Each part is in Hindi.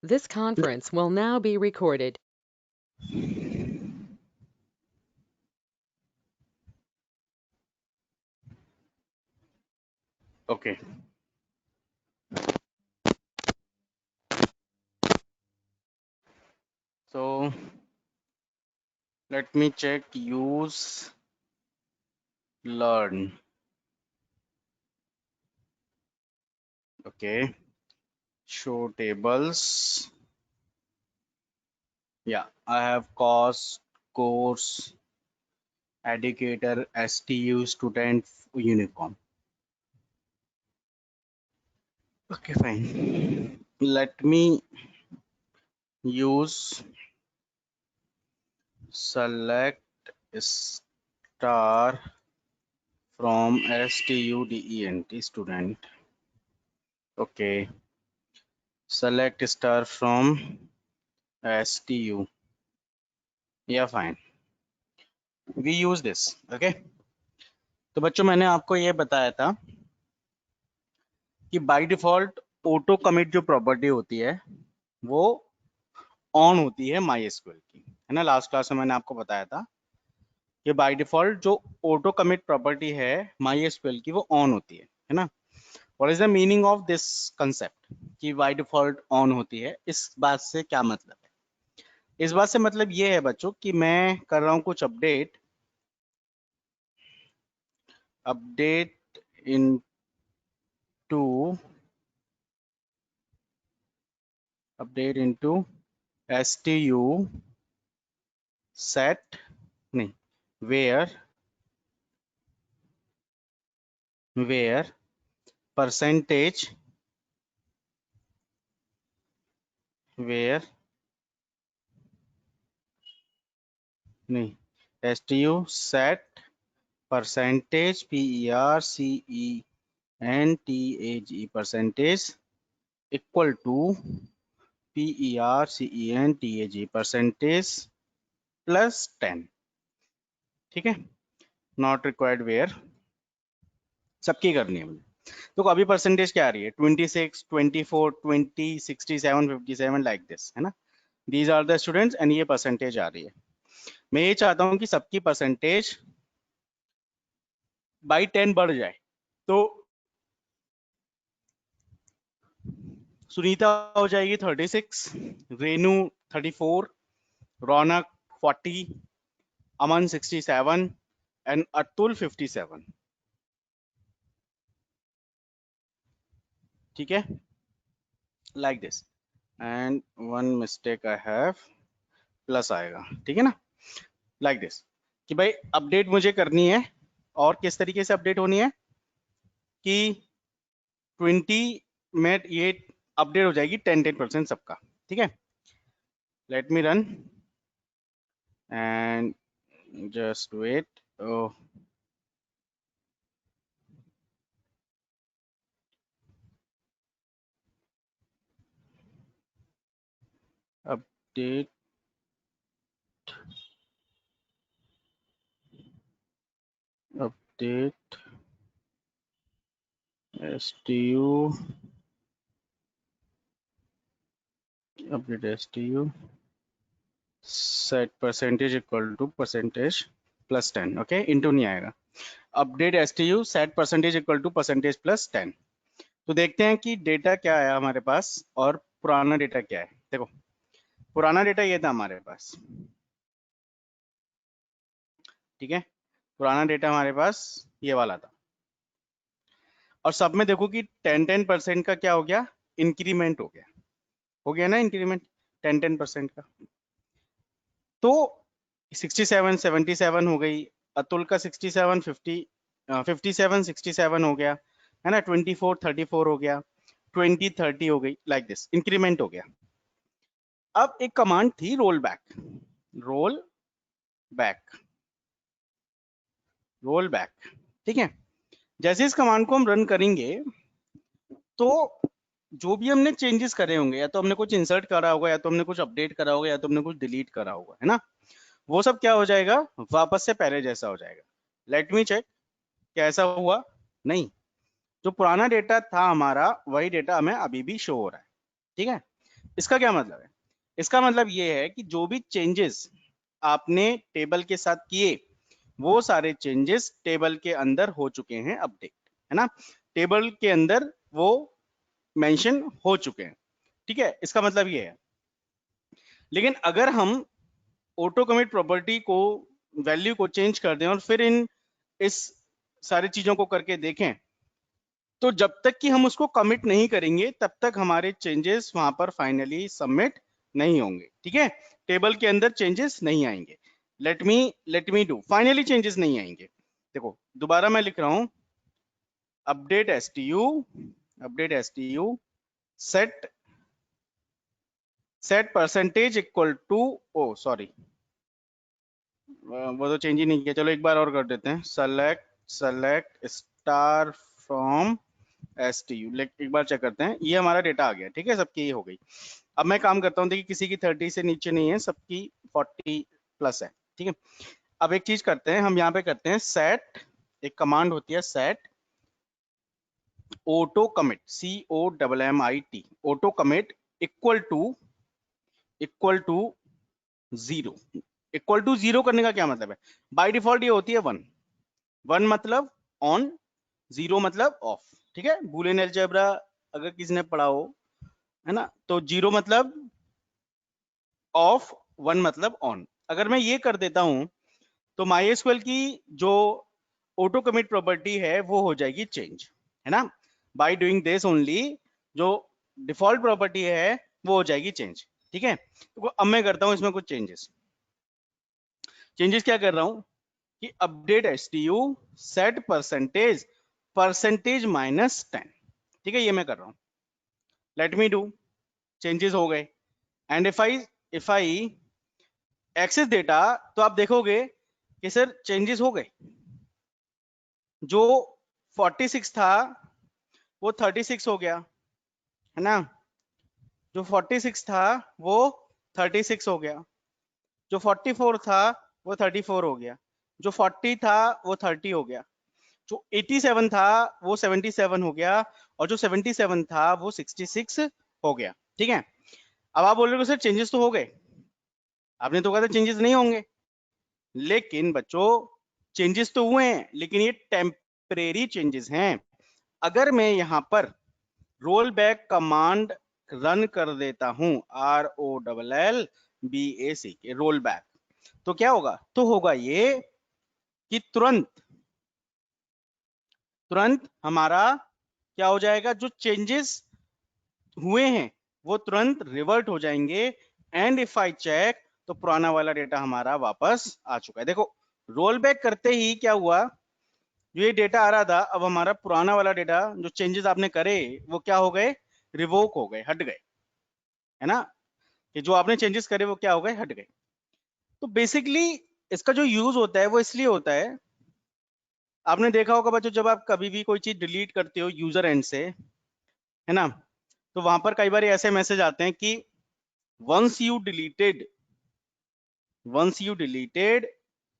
This conference will now be recorded. Okay. So let me check use learn. Okay. Show tables. Yeah, I have cost, course, educator, STU, student, uniform. Okay, fine. Let me use select star from STUDENT student. Okay. Select star from STU. Yeah, fine. We use this. Okay. तो बच्चों मैंने आपको ये बताया था कि बाय डिफॉल्ट ऑटो कमिट जो प्रॉपर्टी होती है वो ऑन होती है माई एसक्यूएल की, है ना। लास्ट क्लास में मैंने आपको बताया था कि बाय डिफॉल्ट जो ऑटो कमिट प्रॉपर्टी है माई एसक्यूएल की वो ऑन होती है ना। What is the meaning of this concept कि बाय डिफॉल्ट ऑन होती है? इस बात से क्या मतलब है? इस बात से मतलब ये है बच्चों कि मैं कर रहा हूं कुछ अपडेट इनटू STU set नहीं where percentage where नहीं STU set percentage PERCENTAGE percentage equal to PERCENTAGE percentage plus 10। ठीक है, नॉट रिक्वायर्ड वेयर सबकी करनी है मुझे। तो अभी परसेंटेज क्या आ रही है? 26, 24, 20, 67, 57 लाइक दिस, है ना। These are the students and ये परसेंटेज आ रही है। मैं ये चाहता हूं कि सबकी परसेंटेज बाई 10 बढ़ जाए। तो सुनीता हो जाएगी 36, रेनू 34, रौनक 40, अमन 67 एंड अतुल 57। ठीक है, like this. And one mistake I have, plus आएगा, ठीक है ना, लाइक दिस। कि भाई अपडेट मुझे करनी है, और किस तरीके से अपडेट होनी है कि 20 में ये अपडेट हो जाएगी 10% सबका। ठीक है, let me run and just wait. Update update STU update STU set percentage equal to percentage plus 10। Okay, into नहीं आएगा। Update STU set percentage equal to percentage plus 10। तो देखते हैं कि डेटा क्या है हमारे पास और पुराना डेटा क्या है। देखो, पुराना डेटा ये था हमारे पास, ठीक है। पुराना डेटा हमारे पास ये वाला था, और सब में देखो कि 10% का क्या हो गया, इंक्रीमेंट हो गया ना, इंक्रीमेंट 10% का। तो 67 77 हो गई, अतुल का 67 50 57 67 हो गया, है ना। 24 34 हो गया, 20 30 हो गई, लाइक दिस इंक्रीमेंट हो गया। अब एक कमांड थी roll back, roll back, roll back. ठीक है, जैसे इस कमांड को हम रन करेंगे तो जो भी हमने चेंजेस करे होंगे, या तो हमने कुछ इंसर्ट करा होगा, या तो हमने कुछ अपडेट करा होगा, या तो हमने कुछ डिलीट करा होगा, है ना, वो सब क्या हो जाएगा, वापस से पहले जैसा हो जाएगा। लेट मी चेक कैसा हुआ। नहीं, जो पुराना डेटा था हमारा वही डेटा हमें अभी भी शो हो रहा है। ठीक है, इसका क्या मतलब है? इसका मतलब ये है कि जो भी चेंजेस आपने टेबल के साथ किए वो सारे चेंजेस टेबल के अंदर हो चुके हैं अपडेट, है ना, टेबल के अंदर वो मेंशन हो चुके हैं, ठीक है, इसका मतलब ये है। लेकिन अगर हम ऑटो कमिट प्रॉपर्टी को वैल्यू को चेंज कर दें और फिर इस सारी चीजों को करके देखें, तो जब तक कि हम उसको कमिट नहीं करेंगे तब तक हमारे चेंजेस वहां पर फाइनली सबमिट नहीं होंगे, ठीक है, टेबल के अंदर चेंजेस नहीं आएंगे। Let me do, finally changes नहीं आएंगे। देखो दोबारा मैं लिख रहा हूं, update S T U set percentage equal to, oh sorry वो तो चेंज ही नहीं किया, चलो एक बार और कर देते हैं, select star from S T you, एक बार चेक करते हैं, ये हमारा डेटा आ गया, ठीक है, सबकी ये हो गई। अब मैं काम करता हूँ, देखिए किसी की 30 से नीचे नहीं है, सबकी 40 प्लस है, ठीक है। अब एक चीज करते हैं, हम यहाँ पे करते हैं सेट, एक कमांड होती है set auto commit, COMMIT, auto commit equal to 0। Equal to 0 करने का क्या मतलब है? बाय डिफॉल्ट ये होती है 1 मतलब ऑन, 0 मतलब ऑफ, ठीक है, बूलियन अलजेब्रा अगर किसी ने पढ़ा हो, है ना, तो 0 मतलब ऑफ, 1 मतलब ऑन। अगर मैं ये कर देता हूं तो MySQL की जो ऑटो कमिट प्रॉपर्टी है वो हो जाएगी चेंज, है ना, बाय डूइंग दिस ओनली जो डिफॉल्ट प्रॉपर्टी है वो हो जाएगी चेंज, ठीक है। तो अब मैं करता हूं इसमें कुछ चेंजेस क्या कर रहा हूं कि अपडेट STU सेट परसेंटेज -10, ठीक है, ये मैं कर रहा हूं, लेट मी डू, चेंजेस हो गए, and if I access data, तो आप देखोगे कि सर चेंजेस हो गए, जो 46 था वो 36 हो गया, है ना, जो 46 था वो 36 हो गया, जो 44 था वो 34 हो गया, जो 40 था वो 30 हो गया, जो 87 था वो 77 हो गया, और जो 77 था वो 66 हो गया, ठीक है। अब आप बोल रहे हो सर चेंजेस तो हो गए, आपने तो कहा था चेंजेस नहीं होंगे, लेकिन बच्चों चेंजेस तो हुए हैं, लेकिन ये टेम्परेरी चेंजेस हैं। अगर मैं यहां पर रोल बैक कमांड रन कर देता हूं, ROLLBAC, रोल बैक, तो क्या होगा? तो होगा ये कि तुरंत हमारा क्या हो जाएगा, जो चेंजेस हुए हैं वो तुरंत रिवर्ट हो जाएंगे, एंड इफ आई चेक तो पुराना वाला डेटा हमारा वापस आ चुका है। देखो रोल बैक करते ही क्या हुआ, जो ये डेटा आ रहा था, अब हमारा पुराना वाला डेटा जो चेंजेस आपने करे वो क्या हो गए, रिवोक हो गए, हट गए, है ना, कि जो आपने चेंजेस करे वो क्या हो गए, हट गए। तो बेसिकली इसका जो यूज होता है वो इसलिए होता है, आपने देखा होगा बच्चों, जब आप कभी भी कोई चीज डिलीट करते हो यूजर एंड से, है ना, तो वहां पर कई बार ऐसे मैसेज आते हैं कि once you deleted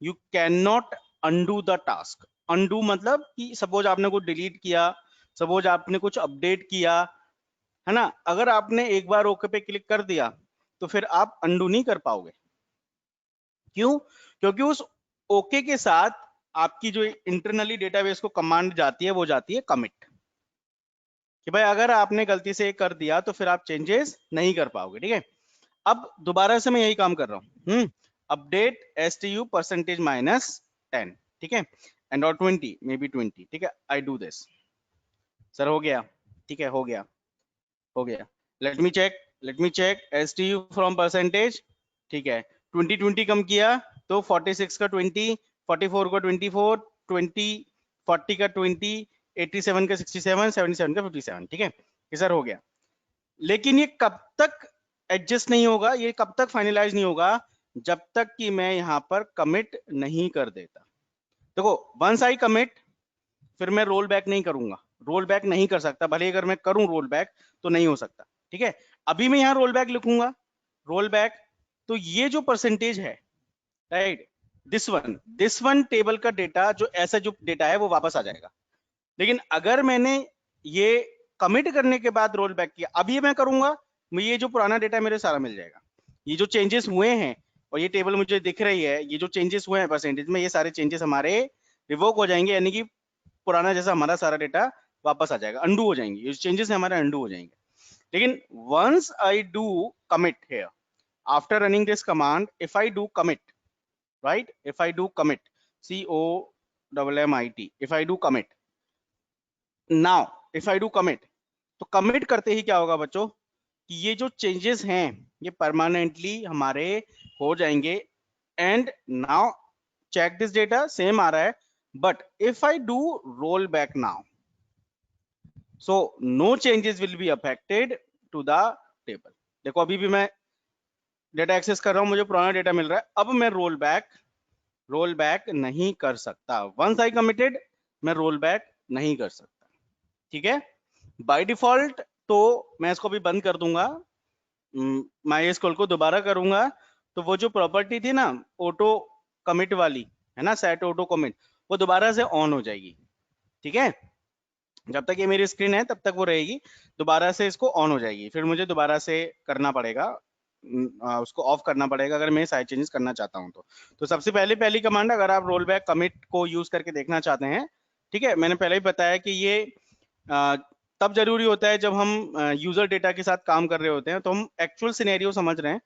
you can not undo the task. Undo मतलब कि सपोज आपने कुछ डिलीट किया, सपोज आपने कुछ अपडेट किया, है ना, अगर आपने एक बार ओके पे क्लिक कर दिया तो फिर आप अनडू नहीं कर पाओगे। क्यों? क्योंकि उस ओके के साथ आपकी जो इंटरनली डेटाबेस को कमांड जाती है वो जाती है कमिट, कि भाई अगर आपने गलती से कर दिया तो फिर आप चेंजेस नहीं कर पाओगे, ठीक है। अब दोबारा से मैं यही काम कर रहा हूँ, अपडेट STU परसेंटेज -10, ठीक है, एंड और 20 मे बी 20, ठीक है, आई डू दिस, सर हो गया, ठीक है, हो गया, let me check STU from percentage, ठीक है, 20 कम किया तो 46 का 20, 44 का 24, 20 40 का 20, 87 का 67, 77 का 57, ठीक है, ये सर हो गया। लेकिन ये कब तक एडजस्ट नहीं होगा, ये कब तक फाइनलाइज नहीं होगा, जब तक कि मैं यहां पर कमिट नहीं कर देता। देखो वंस आई कमिट फिर मैं रोल बैक नहीं करूंगा, रोल बैक नहीं कर सकता, भले अगर मैं करूं रोल बैक तो नहीं हो सकता, ठीक है। अभी मैं यहां रोल बैक लिखूंगा, रोल बैक, तो ये जो परसेंटेज है, राइट, दिस वन टेबल का डेटा, जो ऐसा जो डेटा है वो वापस आ जाएगा। लेकिन अगर मैंने ये कमिट करने के बाद रोल बैक किया, अब ये मैं करूंगा मुझे ये जो पुराना डेटा मेरे सारा मिल जाएगा। ये जो चेंजेस हुए हैं और ये टेबल मुझे दिख रही है, ये जो चेंजेस हुए हैं परसेंटेज में, ये सारे चेंजेस हमारे रिवोक हो जाएंगे, यानी कि पुराना जैसा हमारा सारा डेटा वापस आ जाएगा, अंडू हो जाएंगे, ये चेंजेस हमारे अंडू हो जाएंगे। लेकिन once I do commit here after running this command, if I do commit, right, if I do commit, COMMIT, if I do commit now, if I do commit, तो कमिट करते ही क्या होगा बच्चों कि ये जो चेंजेस हैं ये परमानेंटली हमारे हो जाएंगे। And now check this data, same आ रहा है, but if I do roll back now, so no changes will be affected to the table. देखो अभी भी मैं डेटा एक्सेस कर रहा हूं, मुझे पुराना डेटा मिल रहा है, अब मैं रोल बैक नहीं कर सकता। वंस आई कमिटेड, मैं रोल बैक नहीं कर सकता, ठीक है। बाय डिफॉल्ट तो मैं इसको भी बंद कर दूंगा, MySQL को दोबारा करूंगा, तो वो जो प्रॉपर्टी थी ना ऑटो कमिट वाली, है ना, सेट ऑटो कमिट, वो दोबारा से ऑन हो जाएगी, ठीक है। जब तक ये मेरी स्क्रीन है तब तक वो रहेगी, दोबारा से इसको ऑन हो जाएगी, फिर मुझे दोबारा से करना पड़ेगा, उसको ऑफ करना पड़ेगा अगर मैं साइड चेंजेस करना चाहता हूं तो सबसे पहली कमांड, अगर आप रोल बैक कमिट को यूज करके देखना चाहते हैं, ठीक है, मैंने पहले ही बताया कि ये तब जरूरी होता है जब हम यूजर डेटा के साथ काम कर रहे होते हैं, तो हम एक्चुअल सिनेरियो समझ रहे हैं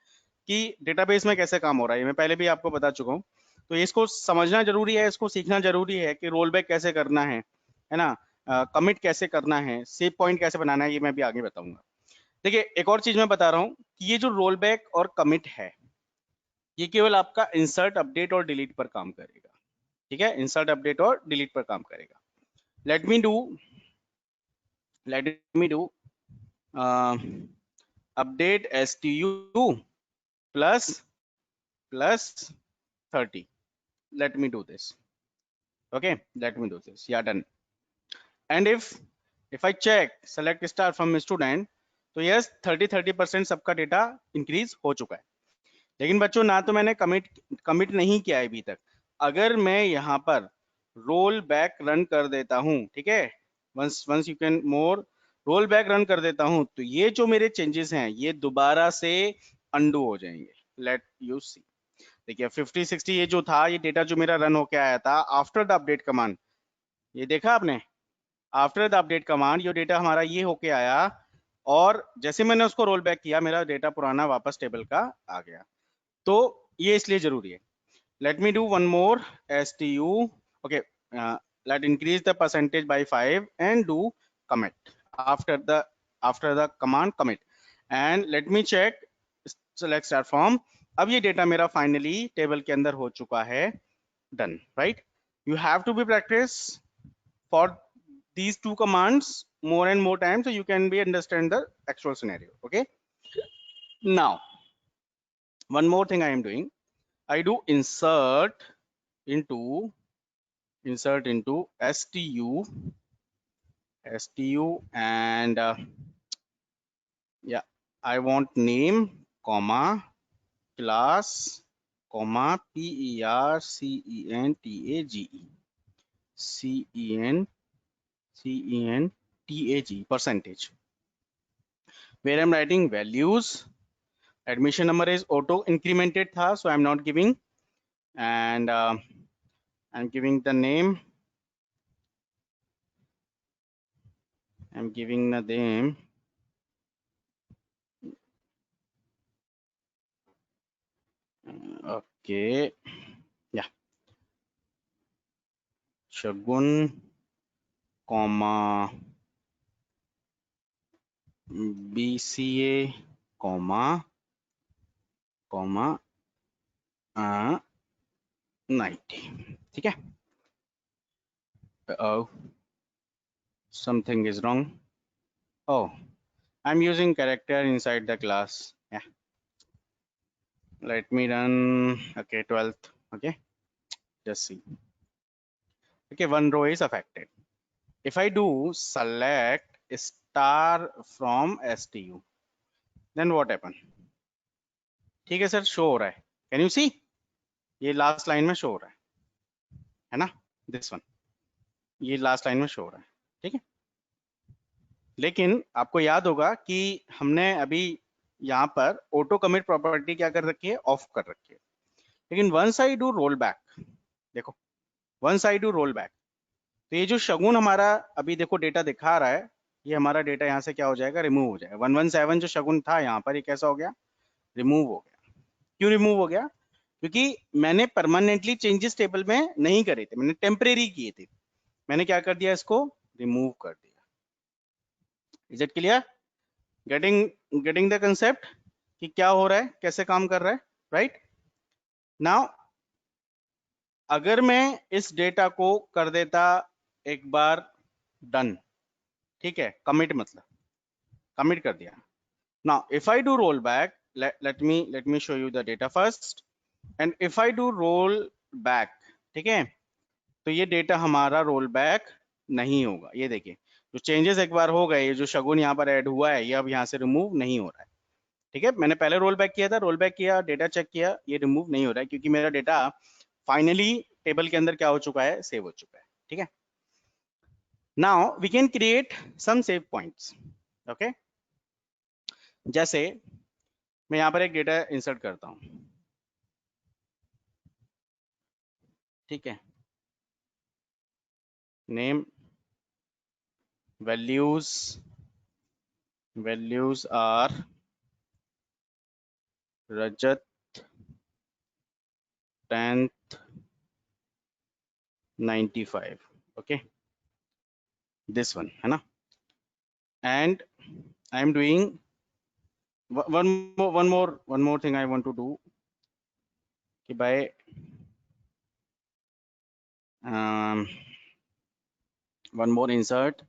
कि डेटाबेस में कैसे काम हो रहा है, मैं पहले भी आपको बता चुका हूँ। तो इसको समझना जरूरी है, इसको सीखना जरूरी है कि रोल बैक कैसे करना है ना, कमिट कैसे करना है, सेव पॉइंट कैसे बनाना है, ये मैं भी आगे बताऊंगा। देखिए एक और चीज मैं बता रहा हूँ कि ये जो रोल बैक और कमिट है, ये केवल आपका इंसर्ट, अपडेट और डिलीट पर काम करेगा, ठीक है, इंसर्ट, अपडेट और डिलीट पर काम करेगा। Late me do update stu plus 30. Let me do this. Okay, let me do this. Yeah, done. And if I check select star from student, तो यस 30% सबका डेटा इंक्रीज हो चुका है। लेकिन बच्चों ना तो मैंने कमिट नहीं किया है अभी तक। अगर मैं यहाँ पर रोल बैक रन कर देता हूँ, ठीक है, once you can more roll back run कर देता हूँ, तो ये जो मेरे चेंजेस हैं ये दोबारा से अंडू हो जाएंगे। लेट यू सी, देखिए 50-60 ये जो था, ये डेटा जो मेरा रन होके आया था आफ्टर द अपडेट कमांड, ये देखा आपने, आफ्टर द अपडेट कमांड ये डेटा हमारा ये होके आया, और जैसे मैंने उसको रोल बैक किया मेरा डेटा पुराना वापस टेबल का आ गया। तो ये इसलिए जरूरी है। Let me do one more stu, okay, let increase the percentage by 5 and do commit after the command commit, and let me check select start from। अब ये डेटा मेरा फाइनली टेबल के अंदर हो चुका है, done, right. You have to be practice for these two commands more and more time so you can be understand the actual scenario, okay। Now one more thing I am doing, I do insert into stu and yeah, I want name comma class comma percentage percentage, where I'm writing values, admission number is auto incremented tha, so I'm not giving, and I'm giving the name, I'm giving the name okay, yeah, Shagun comma BCA comma 90, ठीक है। Oh, something is wrong. Oh, I'm using character inside the class, yeah, let me run, okay, 12th, okay, just see, okay, one row is affected. If I do select star from stu, then what happen, ठीक है सर, शो हो रहा है, कैन यू सी, ये लास्ट लाइन में शो हो रहा है ना, दिस वन, ये लास्ट लाइन में शो हो रहा है, ठीक है। लेकिन आपको याद होगा कि हमने अभी यहाँ पर ऑटो कमिट प्रॉपर्टी क्या कर रखी है, ऑफ कर रखी है। लेकिन once I do roll back, देखो once I do roll back, तो ये जो शगुन हमारा अभी देखो डेटा दिखा रहा है, ये हमारा डेटा यहाँ से क्या हो जाएगा, रिमूव हो जाएगा। 117 जो शगुन था यहाँ पर, ये कैसा हो गया, रिमूव हो गया। क्यों रिमूव हो गया, क्योंकि मैंने परमानेंटली चेंजेस टेबल में नहीं करे थे, मैंने टेम्परेरी किए थे। मैंने क्या कर दिया, इसको रिमूव कर दिया। Is it clear, getting the concept कि क्या हो रहा है, कैसे काम कर रहा है, राइट। नाउ अगर मैं इस डेटा को कर देता एक बार डन, ठीक है, कमिट मतलब कमिट कर दिया। Now if I do roll back, let me show you the data first, and if I do roll back, ठीक है, तो ये डेटा हमारा रोल बैक नहीं होगा। ये देखिए जो चेंजेस एक बार हो गए, ये जो शगुन यहाँ पर ऐड हुआ है, ये अब यहाँ से रिमूव नहीं हो रहा है। ठीक है, मैंने पहले रोल बैक किया था, रोल बैक किया, डेटा चेक किया, ये रिमूव नहीं हो रहा है, क्योंकि मेरा डेटा फाइनली टेबल के अंदर क्या हो चुका है, सेव हो चुका है। ठीक है, now we can create some save points. Okay, जैसे मैं यहाँ पर एक डेटा इंसर्ट करता हूँ, ठीक है, name values are Rajat 10th 95, okay, this one है ना, and I am doing one more thing I want to do कि by one more insert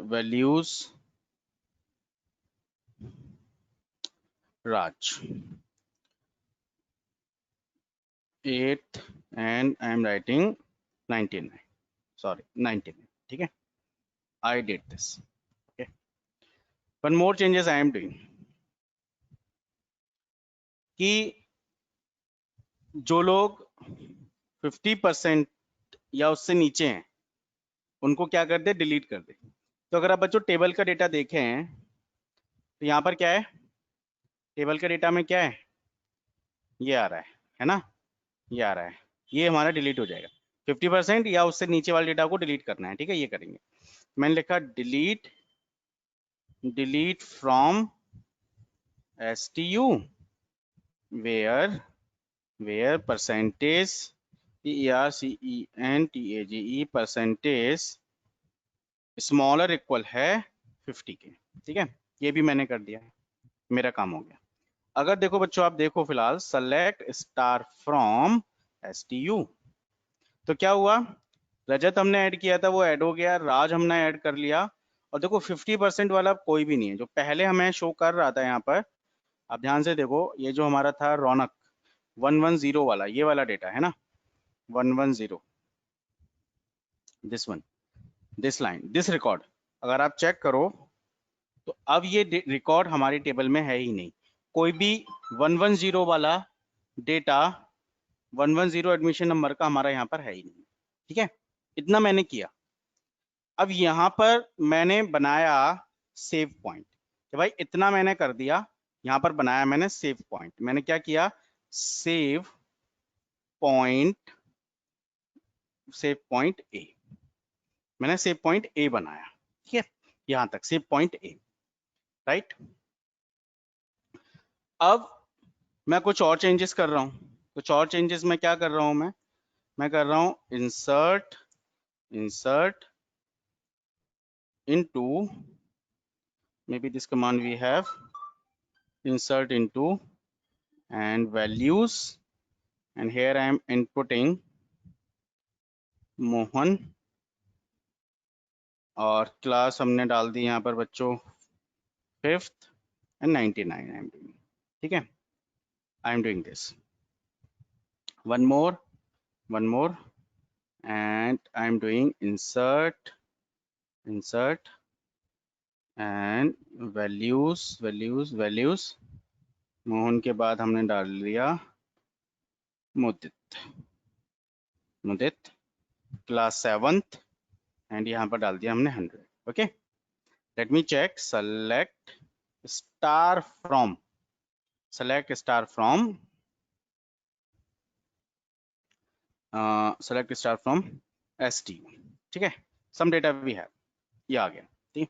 values Raj 8th and I am writing 99, sorry 99, ठीक है, I did this. Okay, one more changes I am doing कि जो लोग 50% या उससे नीचे हैं उनको क्या कर दे, डिलीट कर दे। तो अगर आप बच्चों टेबल का डेटा देखें तो यहाँ पर क्या है, टेबल का डेटा में क्या है, ये आ रहा है ना, ये आ रहा है, ये हमारा डिलीट हो जाएगा। 50% या उससे नीचे वाले डेटा को डिलीट करना है, ठीक है, ये करेंगे। मैंने लिखा delete from STU where percentage PERCENTAGE percentage smaller equal है 50 के। ठीक है, ये भी मैंने कर दिया, मेरा काम हो गया। अगर देखो बच्चों, आप देखो फिलहाल सेलेक्ट स्टार फ्रॉम STU, तो क्या हुआ, रजत हमने ऐड किया था, वो ऐड हो गया, राज हमने ऐड कर लिया, और देखो 50% वाला कोई भी नहीं है जो पहले हमें शो कर रहा था यहाँ पर। आप ध्यान से देखो, ये जो हमारा था रौनक 110 वाला, ये वाला डेटा है ना, 110, this one, this line, this record, अगर आप चेक करो तो अब ये रिकॉर्ड हमारी टेबल में है ही नहीं। कोई भी 110 वाला डेटा, 110 एडमिशन नंबर का हमारा यहाँ पर है ही नहीं। ठीक है, इतना मैंने किया। अब यहाँ पर मैंने बनाया सेव पॉइंट, तो भाई इतना मैंने कर दिया, यहाँ पर बनाया मैंने सेव पॉइंट। मैंने क्या किया, सेव पॉइंट ए, मैंने सेव पॉइंट ए बनाया। ठीक है, यहां तक सेव पॉइंट ए, राइट। अब मैं कुछ और चेंजेस कर रहा हूं, कुछ और चेंजेस मैं क्या कर रहा हूं, मैं कर रहा हूं insert into, maybe this command we have, insert into and values, and here I am inputting Mohan, और क्लास हमने डाल दी यहाँ पर बच्चों 5th and 99 I am doing। ठीक है, I am doing this, one more and I am doing insert and values Mohan के बाद हमने डाल लिया मुदित क्लास 7th, एंड यहाँ पर डाल दिया हमने 100। Okay, let me check, select star from, select star from, select star from ST, ठीक है, सम डेटा वी हैव, ये आ गया। ठीक,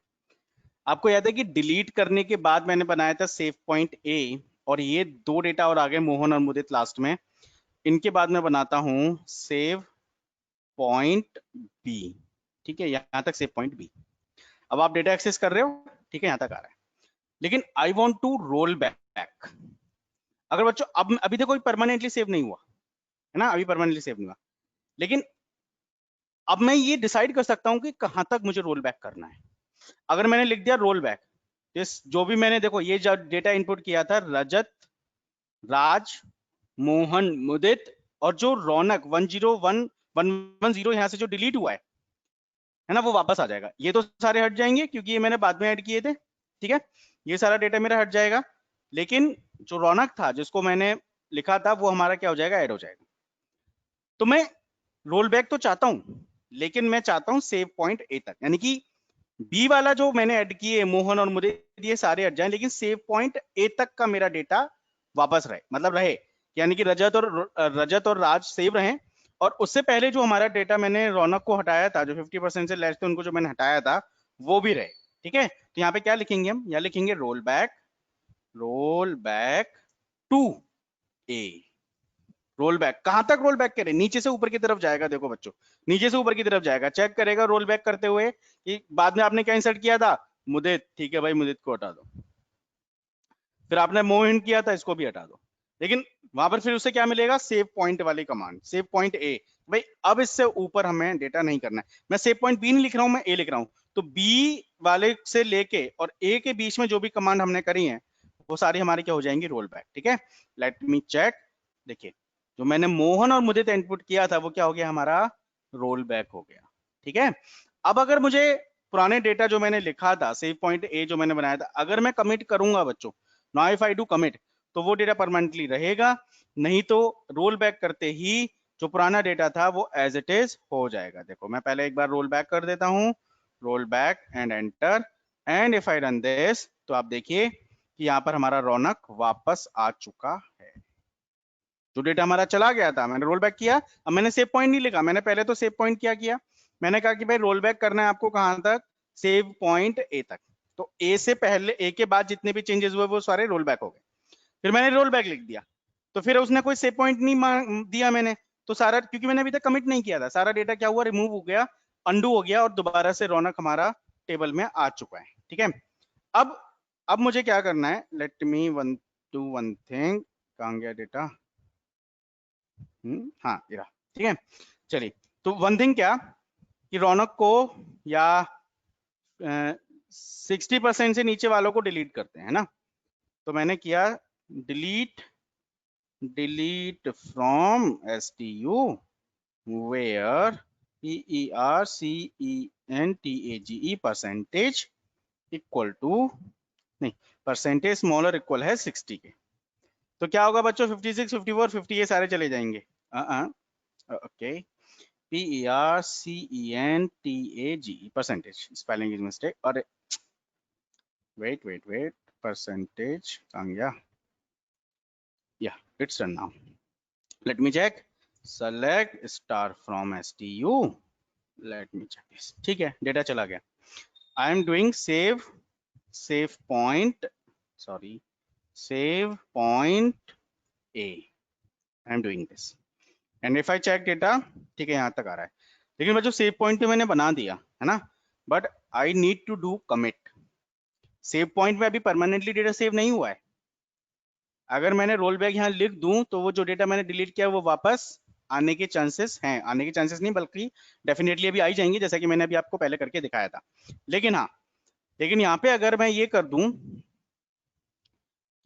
आपको याद है कि डिलीट करने के बाद मैंने बनाया था सेव पॉइंट A, और ये दो डेटा और आ गए मोहन और मुदित लास्ट में, इनके बाद मैं बनाता हूं सेव पॉइंट B, ठीक है, यहां तक सेव पॉइंट B। अब आप डेटा एक्सेस कर रहे हो, ठीक है, यहां तक आ रहा है, लेकिन I want to roll back. अगर बच्चों अब अभी तक कोई परमानेंटली सेव नहीं हुआ है ना, अभी परमानेंटली सेव नहीं हुआ, लेकिन अब मैं ये डिसाइड कर सकता हूं कि कहां तक मुझे रोल बैक करना है। अगर मैंने लिख दिया रोल बैक, जो भी मैंने देखो ये जो डेटा इनपुट किया था, रजत, राज, मोहन, मुदित, और जो रौनक 101 यहाँ से जो डिलीट हुआ है ना, वो वापस आ जाएगा। ये तो सारे हट जाएंगे क्योंकि ये मैंने बाद में ऐड किए थे, ठीक है, ये सारा डेटा मेरा हट जाएगा, लेकिन जो रौनक था जिसको मैंने लिखा था वो हमारा क्या हो जाएगा, ऐड हो जाएगा। तो मैं रोल बैक तो चाहता हूं, लेकिन मैं चाहता हूं सेव पॉइंट A तक, यानी कि B वाला जो मैंने ऐड किए मोहन और मुझे ये सारे हट जाए, लेकिन सेव पॉइंट A तक का मेरा डेटा वापस रहे, मतलब रहे, यानी कि रजत और राज सेव रहे, और उससे पहले जो हमारा डेटा मैंने रौनक को हटाया था, जो 50% से लेस थे उनको जो मैंने हटाया था, वो भी रहे, ठीक है। तो यहाँ पे क्या लिखेंगे हम, यहाँ लिखेंगे roll back to A। Roll back कहां तक रोल बैक करें, नीचे से ऊपर की तरफ जाएगा, देखो बच्चों, नीचे से ऊपर की तरफ जाएगा, चेक करेगा रोल बैक करते हुए कि बाद में आपने क्या इंसर्ट किया था, मुदित, ठीक है भाई, मुदित को हटा दो, फिर आपने मोहन किया था, इसको भी हटा दो, लेकिन वहां पर फिर उसे क्या मिलेगा, सेव पॉइंट वाली कमांड, सेव पॉइंट A। भाई अब इससे ऊपर हमें डेटा नहीं करना है, मैं सेव पॉइंट B नहीं लिख रहा हूं, मैं A लिख रहा हूं, तो B वाले से लेके और A के बीच में जो भी कमांड हमने करी है वो सारी हमारी क्या हो जाएंगी, रोल बैक, ठीक है। लेट मी चेक, देखिए जो मैंने मोहन और मुदित इनपुट किया था वो क्या हो गया, हमारा रोल बैक हो गया, ठीक है। अब अगर मुझे पुराने डेटा जो मैंने लिखा था, सेव पॉइंट A जो मैंने बनाया था, अगर मैं कमिट करूंगा बच्चों, now if I do commit, तो वो डेटा परमानेंटली रहेगा, नहीं तो रोल बैक करते ही जो पुराना डेटा था वो एज इट इज हो जाएगा। देखो मैं पहले एक बार रोल बैक कर देता हूं, roll back and enter, and if I run this, तो आप देखिए कि यहाँ पर हमारा रौनक वापस आ चुका है, जो डेटा हमारा चला गया था मैंने रोल बैक किया। अब मैंने सेव पॉइंट नहीं लिखा, मैंने पहले तो सेव पॉइंट क्या किया, मैंने कहा कि भाई रोल बैक करना है आपको कहां तक, सेव पॉइंट A तक, तो A से पहले, A के बाद जितने भी चेंजेस हुए वो सारे रोल बैक हो गए, फिर मैंने रोल बैक लिख दिया, तो फिर उसने कोई सेव पॉइंट नहीं दिया मैंने, तो सारा, क्योंकि मैंने अभी तक कमिट नहीं किया था, सारा डेटा क्या हुआ, रिमूव हो गया, अंडू हो गया, और दोबारा से रौनक हमारा टेबल में आ चुका है, ठीक है। अब अब मुझे क्या करना है, लेट मी वन थिंग, कहां गया डेटा, हाँ ये रहा, ठीक है। चलिए, तो वन थिंग क्या, कि रौनक को या 60% से नीचे वालों को डिलीट करते हैं ना, तो मैंने किया delete from STU where PERCENTAGE percentage equal to, नहीं, परसेंटेज स्मॉलर इक्वल है 60 के, तो क्या होगा बच्चों, 56, 54, 50 ये सारे चले जाएंगे, okay, PERCENTAGE percentage, spelling is mistake, और वेट परसेंटेज कहां गया, या it's done now, let me check, select star from STU, let me check this, ठीक है, डेटा चला गया, I am doing save point A, I am doing this, and if I check data, ठीक है, यहां तक आ रहा है, लेकिन बच्चों सेव पॉइंट पे मैंने बना दिया है ना, but I need to do commit, save point में अभी परमानेंटली डेटा सेव नहीं हुआ है, अगर मैंने रोल बैक यहाँ लिख दूं तो वो जो डेटा मैंने डिलीट किया वो वापस आने के चांसेस हैं, आने के चांसेस नहीं बल्कि डेफिनेटली अभी आई जाएंगी, जैसा कि मैंने अभी आपको पहले करके दिखाया था। लेकिन हाँ, लेकिन यहाँ पे अगर मैं ये कर दूं,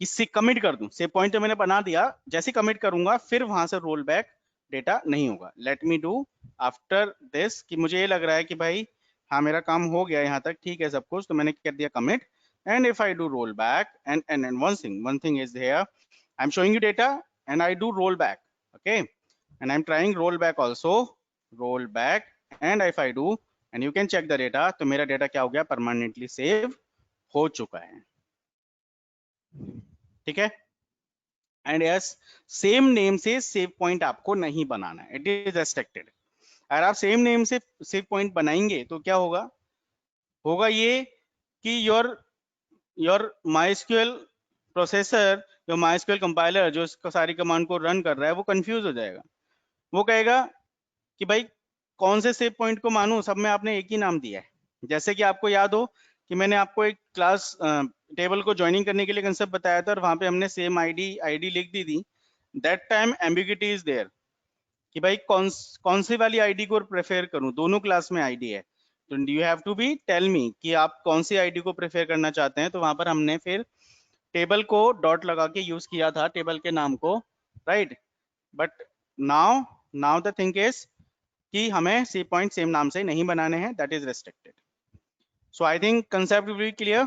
इससे कमिट कर दूं, सेव पॉइंट तो मैंने बना दिया, जैसे कमिट करूंगा फिर वहां से रोल बैक डेटा नहीं होगा। Late me do after this, कि मुझे ये लग रहा है कि भाई हाँ मेरा काम हो गया यहाँ तक, ठीक है सब कुछ, तो मैंने कर दिया commit, and if I do roll back, and one thing is here, I'm showing you data and I do roll back, okay, and I'm trying roll back also, roll back, and if I do, and you can check the data, तो मेरा डेटा क्या हो गया, परमानेंटली सेव हो चुका है। ठीक है। एंड यस, सेम नेम से सेव पॉइंट आपको नहीं बनाना है, इट इज रेस्ट्रिक्टेड। अगर आप सेम नेम से सेव पॉइंट बनाएंगे तो क्या होगा, होगा ये कि योर MySQL प्रोसेसर, जो MySQL कंपाइलर जो इसका सारी कमांड को रन कर रहा है, वो कंफ्यूज हो जाएगा। वो कहेगा कि भाई कौन से सेव पॉइंट को मानूं, सब में आपने एक ही नाम दिया है। जैसे कि आपको याद हो कि मैंने आपको एक क्लास टेबल को ज्वाइनिंग करने के लिए कंसेप्ट बताया था और वहां पे हमने सेम आईडी लिख दी थी। That time ambiguity is there कि भाई कौन सी वाली आईडी को प्रेफर करूं, दोनों क्लास में आईडी है, तो you have to be tell me कि आप कौन सी आईडी को प्रेफर करना चाहते हैं। तो वहां पर हमने फिर टेबल को डॉट लगा के यूज किया था, टेबल के नाम को, right. But now now the thing is कि हमें सी पॉइंट सेम नाम से नहीं बनाने हैं, that is restricted. So I think concept will clear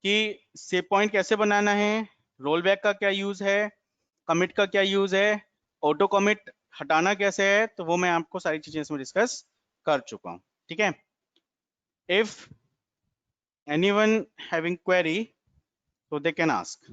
कि सी पॉइंट कैसे बनाना है, रोल बैक का क्या यूज है, कमिट का क्या यूज है, ऑटो कमिट हटाना कैसे है, तो वो मैं आपको सारी चीजें इसमें डिस्कस कर चुका हूं। ठीक है। If anyone having query so they can ask।